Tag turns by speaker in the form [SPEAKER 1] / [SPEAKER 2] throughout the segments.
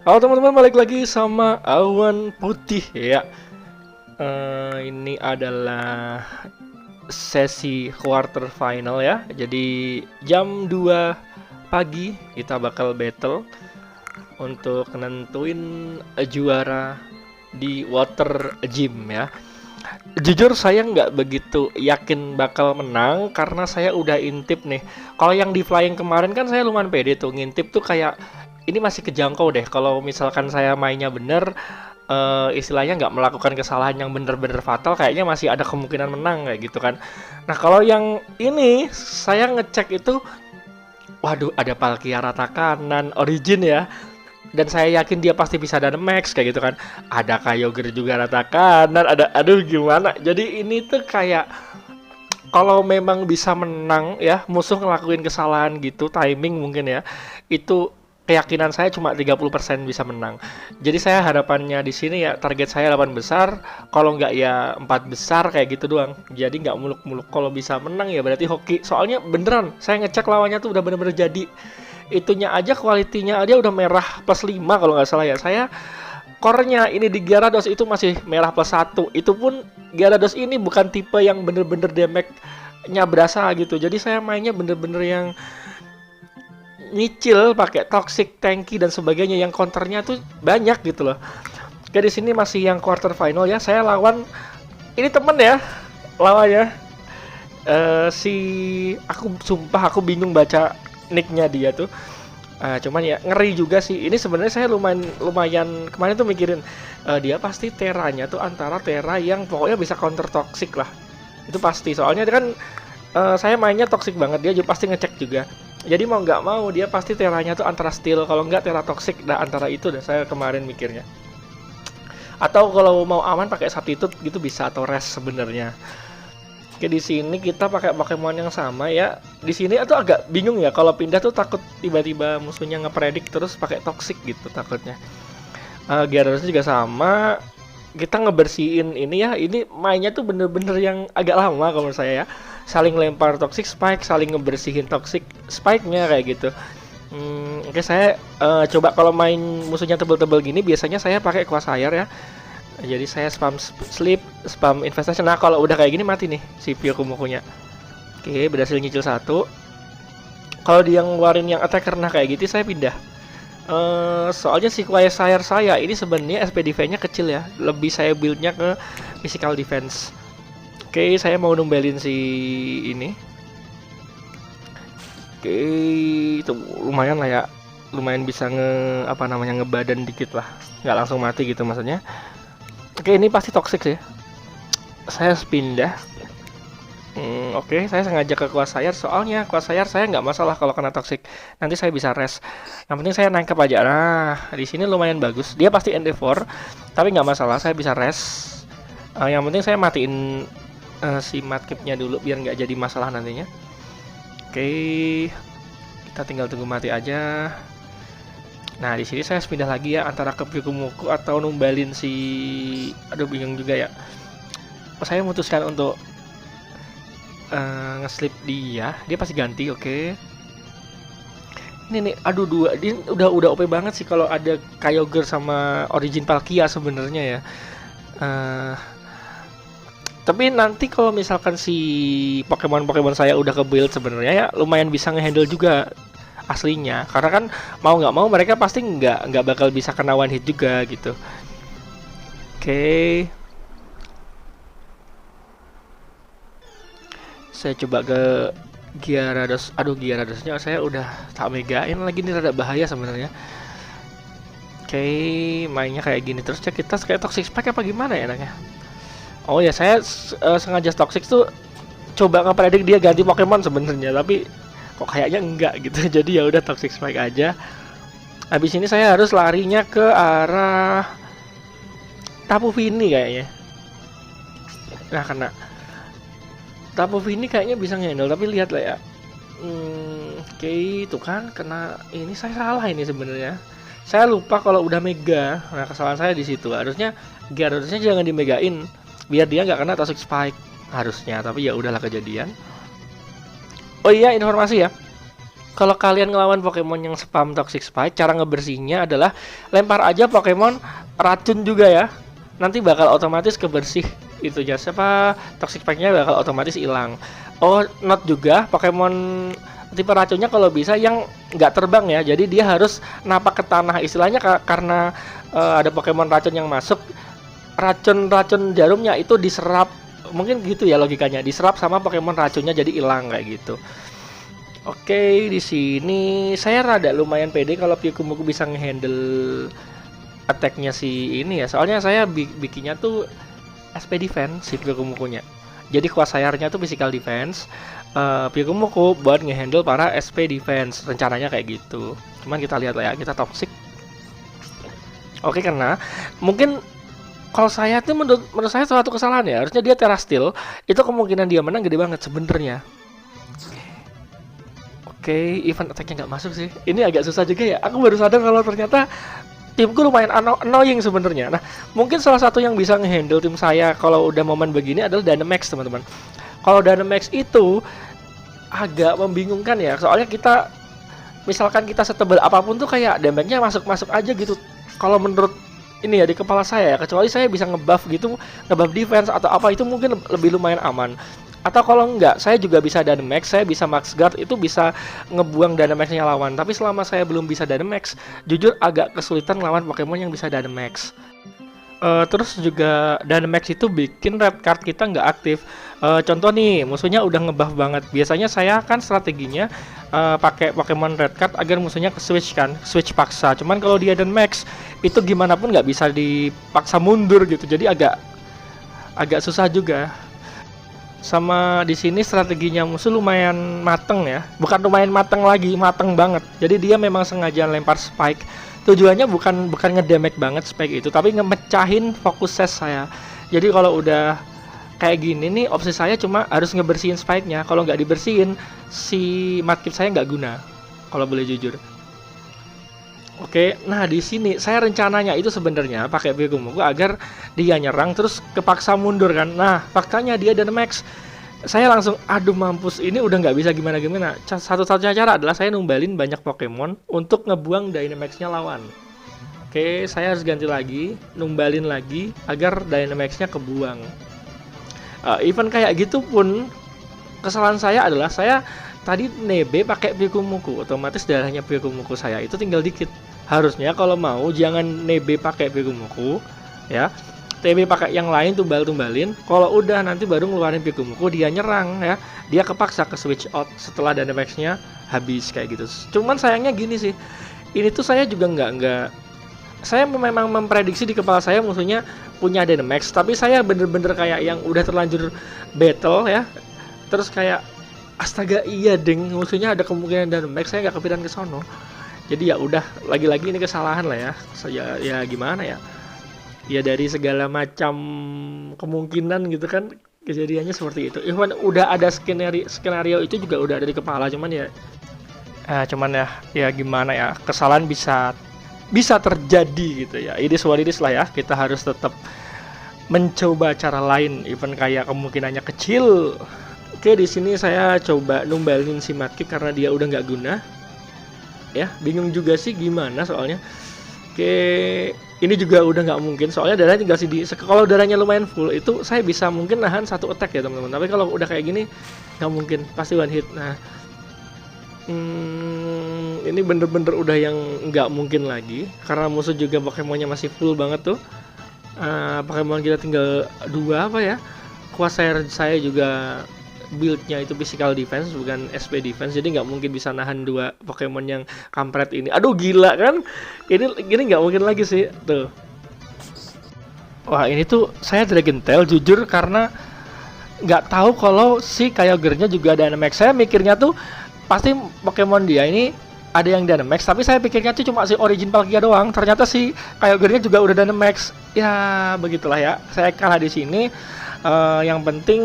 [SPEAKER 1] Halo teman-teman, balik lagi sama Awan Putih ya. Ini adalah sesi quarter final ya. Jadi jam 2 pagi kita bakal battle untuk nentuin juara di water gym ya. Jujur saya nggak begitu yakin bakal menang karena saya udah intip nih. Kalau yang di flying kemarin kan saya lumayan pede tuh, ngintip tuh kayak ini masih kejangkau deh. Kalau misalkan saya mainnya bener, istilahnya nggak melakukan kesalahan yang bener-bener fatal, kayaknya masih ada kemungkinan menang kayak gitu kan. Nah kalau yang ini saya ngecek itu, waduh ada Palkia rata kanan origin ya. Dan saya yakin dia pasti bisa Dynamax kayak gitu kan. Ada Kyogre juga rata kanan, ada aduh gimana. Jadi ini tuh kayak kalau memang bisa menang ya, musuh ngelakuin kesalahan gitu, timing mungkin ya. Itu keyakinan saya cuma 30% bisa menang. Jadi saya harapannya di sini ya target saya 8 besar, kalau nggak ya 4 besar kayak gitu doang. Jadi nggak muluk-muluk. Kalau bisa menang ya berarti hoki. Soalnya beneran, saya ngecek lawannya tuh udah bener-bener jadi. Itunya aja kualitinya dia udah merah plus 5 kalau nggak salah ya. Saya core-nya ini di Gyarados itu masih merah plus 1. Itu pun Gyarados ini bukan tipe yang bener-bener damage-nya berasa gitu. Jadi saya mainnya bener-bener yang nyicil pakai toxic, tanky dan sebagainya yang counternya tuh banyak gitu loh. Oke, di sini masih yang quarter final ya. Saya lawan ini temen ya. Lawannya si aku sumpah aku bingung baca nicknya dia tuh. Cuman ya ngeri juga sih. Ini sebenarnya saya lumayan kemarin tuh mikirin dia pasti teranya tuh antara Tera yang pokoknya bisa counter toxic lah. Itu pasti. Soalnya dia kan saya mainnya toxic banget, dia juga pasti ngecek juga. Jadi mau nggak mau dia pasti teranya tuh antara steel, kalau nggak Tera toxic. Nah antara itu deh saya kemarin mikirnya. Atau kalau mau aman pakai substitute gitu bisa, atau rest sebenarnya. Oke, di sini kita pakai Pokemon yang sama ya. Di sini tuh agak bingung ya, kalau pindah tuh takut tiba-tiba musuhnya ngepredik terus pakai toxic gitu takutnya. Gyarados juga sama. Kita ngebersihin ini ya. Ini mainnya tuh bener-bener yang agak lama kalau menurut saya ya. Saling lempar toxic spike, saling ngebersihin toxic spike-nya kayak gitu. Oke, saya coba kalau main musuhnya tebel-tebel gini biasanya saya pakai Quasar ya. Jadi saya spam sleep, spam investasi. Nah kalau udah kayak gini mati nih si Pyokumukunya. Oke, berhasil nyicil satu. Kalau dia ngeluarin yang attacker nah kayak gitu saya pindah. Soalnya si Quasar saya ini sebenarnya SP defense-nya kecil ya. Lebih saya build-nya ke physical defense. Oke, saya mau numbelin si ini. Oke, itu lumayan lah ya. Lumayan bisa ngebadan dikit lah. Nggak langsung mati gitu maksudnya. Oke, ini pasti toxic sih. Saya pindah. Oke, saya sengaja ke Quasar soalnya Quasar saya nggak masalah kalau kena toxic. Nanti saya bisa rest. Yang penting saya nangkep aja. Nah, di sini lumayan bagus. Dia pasti Endeavor, tapi nggak masalah. Saya bisa rest. Yang penting saya matiin si madkipnya dulu biar nggak jadi masalah nantinya. Oke, kita tinggal tunggu mati aja. Nah, di sini saya pindah lagi ya antara ke Pyokumuku atau numbalin si aduh bingung juga ya. Saya memutuskan untuk nge-sleep dia pasti ganti, oke. Ini nih, aduh dua, dia udah OP banget sih kalau ada Kyogre sama Origin Palkia sebenarnya ya. Tapi nanti kalau misalkan si Pokemon saya udah ke build sebenarnya ya lumayan bisa ngehandle juga aslinya, karena kan mau nggak mau mereka pasti nggak bakal bisa kena one hit juga gitu. Oke. Saya coba ke Gyarados. Aduh, Gyaradosnya saya udah tak megain lagi, ini rada bahaya sebenarnya. Oke, mainnya kayak gini terus ya, kita kayak toxic spike apa gimana ya enaknya? Oh ya, saya sengaja toxic tuh coba ngepredik dia ganti Pokemon sebenarnya, tapi kok kayaknya enggak gitu. Jadi ya udah toxic spike aja. Habis ini saya harus larinya ke arah Tapu Fini kayaknya. Nah, karena Tapu Fini kayaknya bisa ngehandle, tapi lihat lah ya. Oke, itu kan kena ini, saya salah ini sebenarnya. Saya lupa kalau udah mega. Nah, kesalahan saya di situ. Harusnya Gyaradosnya jangan dimegain biar dia nggak kena toxic spike harusnya, tapi ya udahlah kejadian. Oh iya, informasi ya. Kalau kalian ngelawan Pokemon yang spam Toxic Spike, cara ngebersihnya adalah lempar aja Pokemon racun juga ya. Nanti bakal otomatis kebersih itu ya. Siapa Toxic Spike-nya bakal otomatis hilang. Oh, not juga Pokemon tipe racunnya kalau bisa yang nggak terbang ya. Jadi dia harus napak ke tanah istilahnya karena ada Pokemon racun yang masuk. Racun-racun jarumnya itu diserap, mungkin gitu ya logikanya, diserap sama Pokemon racunnya jadi hilang kayak gitu. Oke, di sini saya rada lumayan pede kalau Pyukumuku bisa ngehandle attack-nya si ini ya. Soalnya saya bikinnya tuh SP defense si Pyukumukunya. Jadi Quagsire-nya tuh physical defense, Pyukumuku buat ngehandle para SP defense. Rencananya kayak gitu. Cuman kita lihat lah ya, kita toxic. Oke, karena mungkin kalau saya tuh menurut saya suatu kesalahan ya. Harusnya dia Tera Steel, itu kemungkinan dia menang gede banget sebenarnya. Oke, event attack-nya nggak masuk sih. Ini agak susah juga ya. Aku baru sadar kalau ternyata timku lumayan annoying sebenarnya. Nah, mungkin salah satu yang bisa ngehandle tim saya kalau udah momen begini adalah Dynamax, teman-teman. Kalau Dynamax itu agak membingungkan ya. Soalnya kita, misalkan kita setebal apapun tuh kayak damage-nya masuk-masuk aja gitu. Kalau menurut ini ya di kepala saya ya, kecuali saya bisa ngebuff gitu, ngebuff defense atau apa, itu mungkin lebih lumayan aman. Atau kalau enggak, saya juga bisa Dynamax, saya bisa Max Guard, itu bisa ngebuang Dynamax-nya lawan. Tapi selama saya belum bisa Dynamax, jujur agak kesulitan lawan Pokemon yang bisa Dynamax. Terus juga Dynamax itu bikin red card kita nggak aktif. Contoh nih, musuhnya udah ngebuff banget. Biasanya saya kan strateginya pakai Pokemon red card agar musuhnya ke switch kan, switch paksa. Cuman kalau dia Dynamax, itu gimana pun nggak bisa dipaksa mundur gitu. Jadi agak susah juga. Sama di sini strateginya musuh lumayan mateng ya, bukan lumayan mateng lagi, mateng banget. Jadi dia memang sengaja lempar spike. Tujuannya bukan ngedamage banget spike itu, tapi ngemecahin fokus ses saya. Jadi kalau udah kayak gini nih, opsi saya cuma harus ngebersihin spike-nya. Kalau nggak dibersihin, si Mudkip saya nggak guna. Kalau boleh jujur. Oke, nah di sini saya rencananya itu sebenarnya pakai Pyukumuku agar dia nyerang terus kepaksa mundur kan. Nah, faktanya dia Dynamax. Saya langsung, aduh mampus, ini udah nggak bisa gimana-gimana. Satu-satunya cara adalah saya numbalin banyak Pokemon untuk ngebuang Dynamax-nya lawan. Oke, saya harus ganti lagi, numbalin lagi agar Dynamax-nya kebuang. Even kayak gitu pun, kesalahan saya adalah saya tadi nebe pakai Pyukumuku, otomatis darahnya Pyukumuku saya itu tinggal dikit. Harusnya kalau mau jangan nebe pakai Pyukumuku ya, TB pakai yang lain, tumbalin. Kalau udah nanti baru ngeluarin Pyukumuku, dia nyerang ya, dia kepaksa ke switch out setelah Dynamax-nya habis kayak gitu. Cuman sayangnya gini sih, ini tuh saya juga nggak saya memang memprediksi di kepala saya musuhnya punya Dynamax, tapi saya bener-bener kayak yang udah terlanjur battle ya, terus kayak astaga iya deng, musuhnya ada kemungkinan Dynamax, saya nggak kepikiran ke sono. Jadi ya udah, lagi-lagi ini kesalahan lah ya. Ya gimana ya? Ya dari segala macam kemungkinan gitu kan, kejadiannya seperti itu. Even udah ada skenario itu juga udah ada di kepala, cuman ya gimana ya, kesalahan bisa terjadi gitu ya. Ini is lah ya. Kita harus tetap mencoba cara lain, even kayak kemungkinannya kecil. Oke, di sini saya coba numbalin si Mudkip karena dia udah nggak guna. Ya, bingung juga sih gimana soalnya. Oke, ini juga udah nggak mungkin soalnya darahnya tinggal kalau darahnya lumayan full itu saya bisa mungkin nahan satu attack ya teman-teman. Tapi kalau udah kayak gini nggak mungkin, pasti one hit. Nah, ini bener-bener udah yang nggak mungkin lagi karena musuh juga Pokemonnya masih full banget tuh. Pokemon kita tinggal 2 apa ya? Quagsire saya juga build-nya itu physical defense bukan SP defense, jadi nggak mungkin bisa nahan 2 Pokemon yang kampret ini. Aduh gila kan, ini nggak mungkin lagi sih tuh. Wah ini tuh saya Dragon Tail jujur karena nggak tahu kalau si Kyogre-nya juga Dynamax. Saya mikirnya tuh pasti Pokemon dia ini ada yang Dynamax, tapi saya pikirnya tuh cuma si Origin Palkia doang. Ternyata si Kyogre-nya juga udah Dynamax. Ya begitulah ya, saya kalah di sini. Yang penting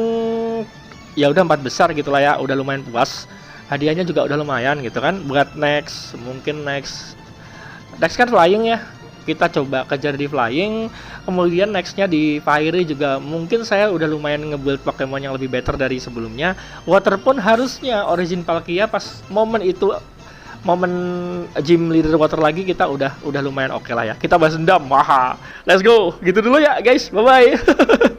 [SPEAKER 1] ya udah 4 besar gitulah ya, udah lumayan puas. Hadiahnya juga udah lumayan gitu kan. Buat next kan flying ya, kita coba kejar di flying. Kemudian nextnya di fiery juga mungkin saya udah lumayan ngebuild Pokemon yang lebih better dari sebelumnya. Water pun harusnya Origin Palkia pas momen itu momen gym leader water lagi kita udah lumayan oke lah ya. Kita bahas dendam. Wah, let's go. Gitu dulu ya guys. Bye bye.